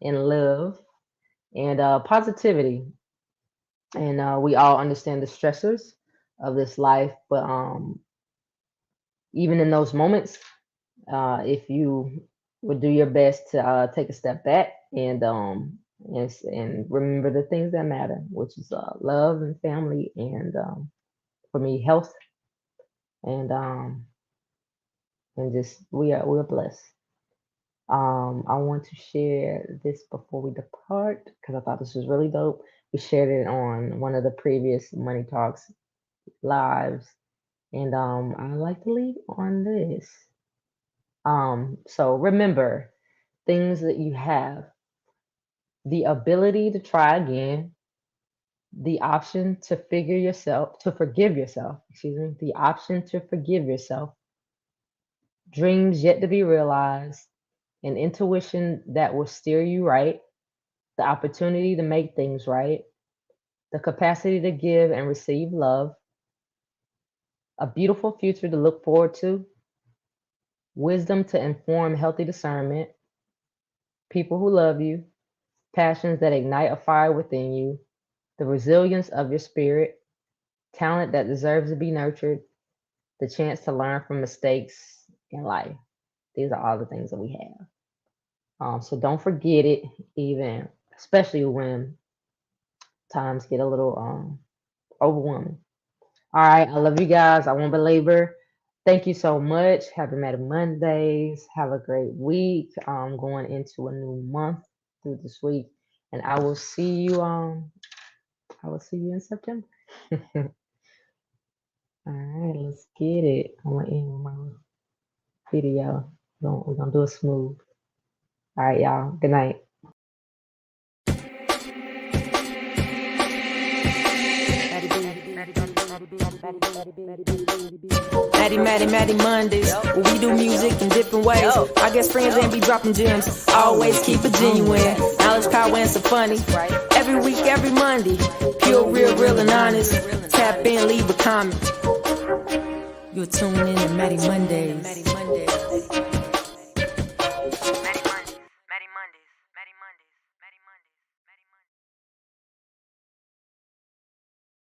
in love and positivity. And we all understand the stressors of this life, but even in those moments, if you would do your best to take a step back and remember the things that matter, which is love and family, and for me, health, and just we're blessed. I want to share this before we depart because I thought this was really dope. We shared it on one of the previous Money Talks lives, and I like to leave on this. So remember things that you have: the ability to try again, the option to forgive yourself, the option to forgive yourself, dreams yet to be realized, an intuition that will steer you right, the opportunity to make things right, the capacity to give and receive love, a beautiful future to look forward to, wisdom to inform healthy discernment, people who love you, passions that ignite a fire within you, the resilience of your spirit, talent that deserves to be nurtured, the chance to learn from mistakes in life. These are all the things that we have. So don't forget it, even especially when times get a little overwhelming. All right, I love you guys. I won't belabor. Thank you so much. Happy Mattie Mondays. Have a great week. Going into a new month through this week, and I will see you. I will see you in September. All right, let's get it. I'm gonna end with my video. We're gonna do it smooth. All right, y'all. Good night. Mattie Mondays, where we do music in different ways. I guess friends ain't be dropping gems. Always keep it genuine. Knowledge, power, and some funny. Every week, every Monday. Pure, real, and honest. Tap in, leave a comment. You're tuning in to Mattie Mondays.